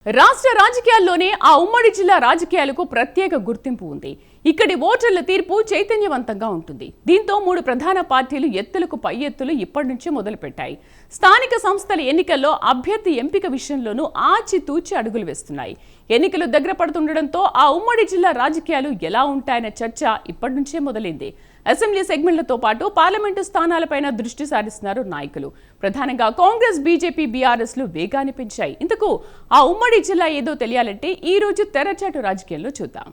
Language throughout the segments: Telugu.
రాష్ట్ర రాజకీయాల్లోనే ఆ ఉమ్మడి జిల్లా రాజకీయాలకు ప్రత్యేక గుర్తింపు ఉంది. ఇక్కడి ఓటర్ల తీర్పు చైతన్యవంతంగా ఉంటుంది. దీంతో మూడు ప్రధాన పార్టీలు ఎత్తులకు పై ఎత్తులు ఇప్పటి నుంచే మొదలుపెట్టాయి. స్థానిక సంస్థల ఎన్నికల్లో అభ్యర్థి ఎంపిక విషయంలోనూ ఆచితూచి అడుగులు వేస్తున్నాయి. ఎన్నికలు దగ్గర పడుతుండటంతో ఆ ఉమ్మడి జిల్లా రాజకీయాలు ఎలా ఉంటాయన్న చర్చ ఇప్పటి నుంచే మొదలైంది. అసెంబ్లీ సెగ్మెంట్లతో పాటు పార్లమెంటు స్థానాలపైన దృష్టి సారిస్తున్నారు నాయకులు. ప్రధానంగా కాంగ్రెస్, బీజేపీ, బీఆర్ఎస్లు వేగాన్ని పెంచాయి. ఇంతకు ఆ ఉమ్మడి జిల్లా ఏదో తెలియాలంటే ఈ రోజు తెరచాటు రాజకీయాల్లో చూద్దాం.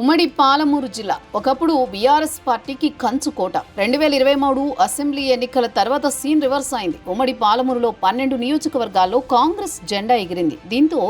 ఉమ్మడి పాలమూరు జిల్లా ఒకప్పుడు బీఆర్ఎస్ పార్టీకి కంచుకోట. 2023 అసెంబ్లీ ఎన్నికల తర్వాత సీన్ రివర్స్ అయింది. ఉమ్మడి పాలమూరులో 12 నియోజకవర్గాల్లో కాంగ్రెస్ జెండా ఎగిరింది. దీంతో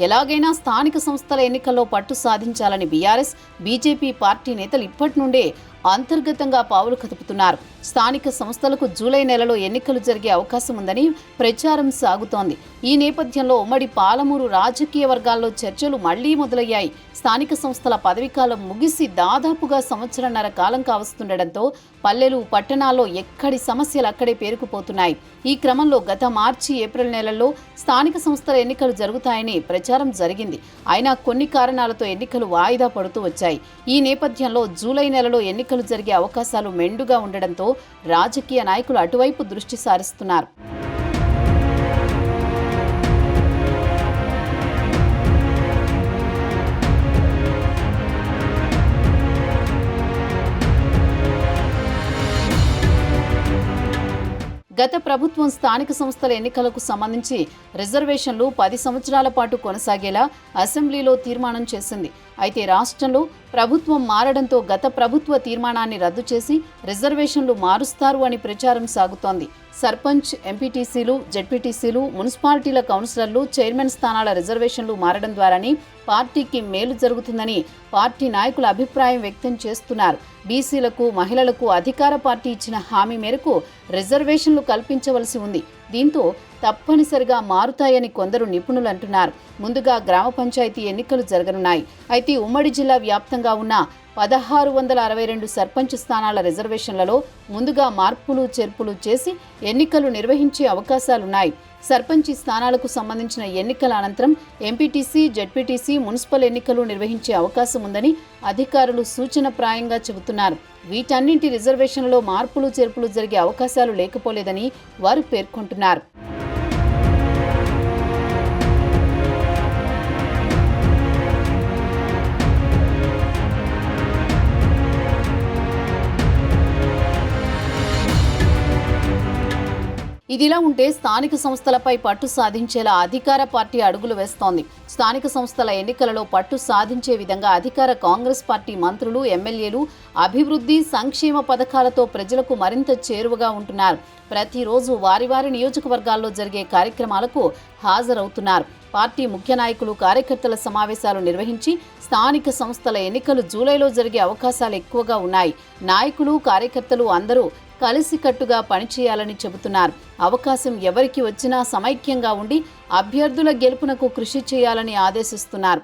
ఎలాగైనా స్థానిక సంస్థల ఎన్నికల్లో పట్టు సాధించాలని బీఆర్ఎస్, బీజేపీ పార్టీ నేతలు ఇప్పటి నుండే అంతర్గతంగా పావులు కదుపుతున్నారు. స్థానిక సంస్థలకు జూలై నెలలో ఎన్నికలు జరిగే అవకాశం ఉందని ప్రచారం సాగుతోంది. ఈ నేపథ్యంలో ఉమ్మడి పాలమూరు రాజకీయ వర్గాల్లో చర్చలు మళ్లీ మొదలయ్యాయి. స్థానిక సంస్థల పదవీకాలం ముగిసి దాదాపుగా సంవత్సరన్నర కాలం కావస్తుండటంతో పల్లెలు, పట్టణాల్లో ఎక్కడి సమస్యలు అక్కడే పేరుకుపోతున్నాయి. ఈ క్రమంలో గత మార్చి, ఏప్రిల్ నెలల్లో స్థానిక సంస్థల ఎన్నికలు జరుగుతాయని ప్రచారం జరిగింది. అయినా కొన్ని కారణాలతో ఎన్నికలు వాయిదా పడుతూ వచ్చాయి. ఈ నేపథ్యంలో జూలై నెలలో ఎన్నికలు జరిగే అవకాశాలు మెండుగా ఉండడంతో రాజకీయ నాయకులు అటువైపు దృష్టి సారిస్తున్నారు. గత ప్రభుత్వం స్థానిక సంస్థల ఎన్నికలకు సంబంధించి రిజర్వేషన్లు 10 సంవత్సరాల పాటు కొనసాగేలా అసెంబ్లీలో తీర్మానం చేసింది. అయితే రాష్ట్రంలో ప్రభుత్వం మారడంతో గత ప్రభుత్వ తీర్మానాన్ని రద్దు చేసి రిజర్వేషన్లు మారుస్తారు అని ప్రచారం సాగుతోంది. సర్పంచ్, ఎంపీటీసీలు, జెడ్పీటీసీలు, మున్సిపాలిటీల కౌన్సిలర్లు, చైర్మన్ స్థానాల రిజర్వేషన్లు మారడం ద్వారానే పార్టీకి మేలు జరుగుతుందని పార్టీ నాయకులు అభిప్రాయం వ్యక్తం చేస్తున్నారు. బీసీలకు, మహిళలకు అధికార పార్టీ ఇచ్చిన హామీ మేరకు రిజర్వేషన్లు కల్పించవలసి ఉంది. దీంతో తప్పనిసరిగా మారుతాయని కొందరు నిపుణులు అంటున్నారు. ముందుగా గ్రామ పంచాయతీ ఎన్నికలు జరగనున్నాయి. అయితే ఉమ్మడి జిల్లా వ్యాప్తంగా ఉన్న 1662 సర్పంచ్ స్థానాల రిజర్వేషన్లలో ముందుగా మార్పులు, చేర్పులు చేసి ఎన్నికలు నిర్వహించే అవకాశాలున్నాయి. సర్పంచి స్థానాలకు సంబంధించిన ఎన్నికల అనంతరం ఎంపీటీసీ, జెడ్పీటీసీ, మున్సిపల్ ఎన్నికలు నిర్వహించే అవకాశం ఉందని అధికారులు సూచనప్రాయంగా చెబుతున్నారు. వీటన్నింటి రిజర్వేషన్లలో మార్పులు, చేర్పులు జరిగే అవకాశాలు లేకపోలేదని వారు పేర్కొంటున్నారు. ఇదిలా ఉంటే స్థానిక సంస్థలపై పట్టు సాధించేలా అధికార పార్టీ అడుగులు వేస్తోంది. స్థానిక సంస్థల ఎన్నికలలో పట్టు సాధించే విధంగా అధికార కాంగ్రెస్ పార్టీ మంత్రులు, ఎమ్మెల్యేలు అభివృద్ధి, సంక్షేమ పథకాలతో ప్రజలకు మరింత చేరువగా ఉంటున్నారు. ప్రతిరోజు వారి వారి నియోజకవర్గాల్లో జరిగే కార్యక్రమాలకు హాజరవుతున్నారు. పార్టీ ముఖ్య నాయకులు, కార్యకర్తల సమావేశాలు నిర్వహించి స్థానిక సంస్థల ఎన్నికలు జూలైలో జరిగే అవకాశాలు ఎక్కువగా ఉన్నాయి. నాయకులు, కార్యకర్తలు అందరూ కలిసికట్టుగా పనిచేయాలని చెబుతున్నారు. అవకాశం ఎవరికి వచ్చినా సమైక్యంగా ఉండి అభ్యర్థుల గెలుపునకు కృషి చేయాలని ఆదేశిస్తున్నారు.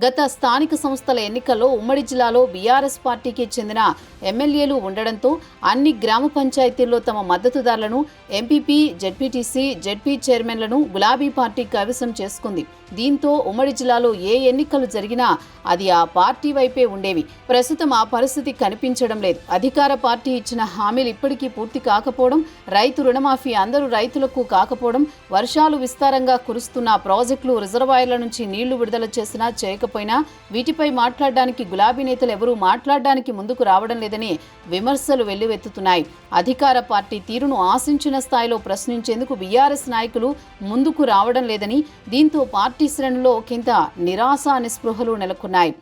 గత స్థానిక సంస్థల ఎన్నికల్లో ఉమ్మడి జిల్లాలో బీఆర్ఎస్ పార్టీకి చెందిన ఎమ్మెల్యేలు ఉండడంతో అన్ని గ్రామ పంచాయతీల్లో తమ మద్దతుదారులను, ఎంపీపీ, జెడ్పీటీసీ, జెడ్పీ చైర్మన్లను గులాబీ పార్టీ కైవసం చేసుకుంది. దీంతో ఉమ్మడి జిల్లాలో ఏ ఎన్నికలు జరిగినా అది ఆ పార్టీ వైపే ఉండేవి. ప్రస్తుతం ఆ పరిస్థితి కనిపించడం లేదు. అధికార పార్టీ ఇచ్చిన హామీలు ఇప్పటికీ పూర్తి కాకపోవడం, రైతు రుణమాఫీ అందరూ రైతులకు కాకపోవడం, వర్షాలు విస్తారంగా కురుస్తున్న ప్రాజెక్టులు, రిజర్వాయర్ల నుంచి నీళ్లు విడుదల చేసినా చేయకపోయినా వీటిపై మాట్లాడడానికి గులాబీ నేతలు ఎవరూ మాట్లాడడానికి ముందుకు రావడం లేదని విమర్శలు వెల్లువెత్తుతున్నాయి. అధికార పార్టీ తీరును ఆశించిన స్థాయిలో ప్రశ్నించేందుకు బీఆర్ఎస్ నాయకులు ముందుకు రావడం లేదని, దీంతో పార్టీ శ్రేణుల్లో ఒకంత నిరాశ, నిస్పృహలు నెలకొన్నాయి.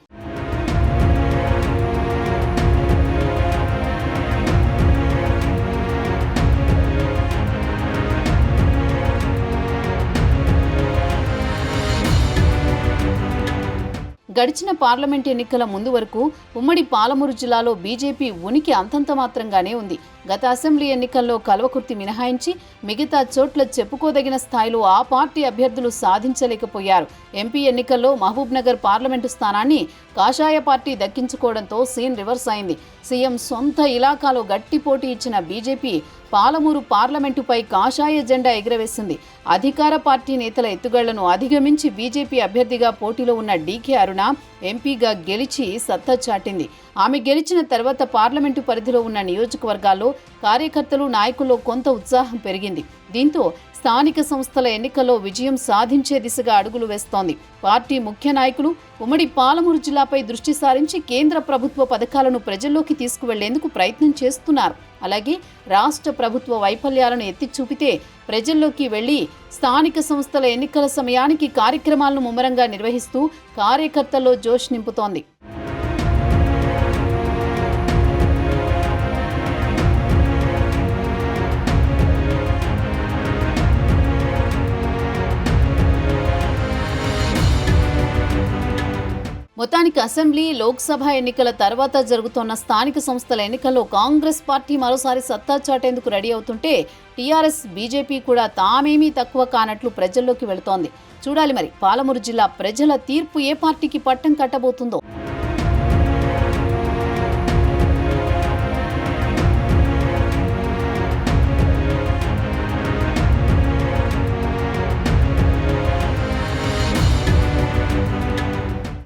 గడిచిన పార్లమెంట్ ఎన్నికల ముందు వరకు ఉమ్మడి పాలమూరు జిల్లాలో బీజేపీ ఉనికి అంతంత మాత్రంగానే ఉంది. గత అసెంబ్లీ ఎన్నికల్లో కల్వకుర్తి మినహాయించి మిగతా చోట్ల చెప్పుకోదగిన స్థాయిలో ఆ పార్టీ అభ్యర్థులు సాధించలేకపోయారు. ఎంపీ ఎన్నికల్లో మహబూబ్ నగర్ పార్లమెంటు స్థానాన్ని కాషాయ పార్టీ దక్కించుకోవడంతో సీన్ రివర్స్ అయింది. సీఎం సొంత ఇలాకాలో గట్టి పోటీ ఇచ్చిన బీజేపీ పాలమూరు పార్లమెంటుపై కాషాయ జెండా ఎగురవేసింది. అధికార పార్టీ నేతల ఎత్తుగళ్లను అధిగమించి బీజేపీ అభ్యర్థిగా పోటీలో ఉన్న డీకే అరుణ ఎంపీగా గెలిచి సత్తా చాటింది. ఆమె గెలిచిన తర్వాత పార్లమెంటు పరిధిలో ఉన్న నియోజకవర్గాల్లో కార్యకర్తలు నాయకుల్లో కొంత ఉత్సాహం పెరిగింది. దీంతో స్థానిక సంస్థల ఎన్నికల్లో విజయం సాధించే దిశగా అడుగులు వేస్తోంది. పార్టీ ముఖ్య నాయకులు ఉమ్మడి పాలమూరు జిల్లాపై దృష్టి సారించి కేంద్ర ప్రభుత్వ పథకాలను ప్రజల్లోకి తీసుకువెళ్లేందుకు ప్రయత్నం చేస్తున్నారు. అలాగే రాష్ట్ర ప్రభుత్వ వైఫల్యాలను ఎత్తి చూపితే ప్రజల్లోకి వెళ్లి స్థానిక సంస్థల ఎన్నికల సమయానికి కార్యక్రమాలను ముమ్మరంగా నిర్వహిస్తూ కార్యకర్తల్లో జోష్ నింపుతోంది. మొత్తానికి అసెంబ్లీ, లోక్సభ ఎన్నికల తర్వాత జరుగుతున్న స్థానిక సంస్థల ఎన్నికల్లో కాంగ్రెస్ పార్టీ మరోసారి సత్తా చాటేందుకు రెడీ అవుతుంటే టీఆర్ఎస్, బీజేపీ కూడా తామేమీ తక్కువ కానట్లు ప్రజల్లోకి వెళుతోంది. చూడాలి మరి పాలమూరు జిల్లా ప్రజల తీర్పు ఏ పార్టీకి పట్టం కట్టబోతుందో.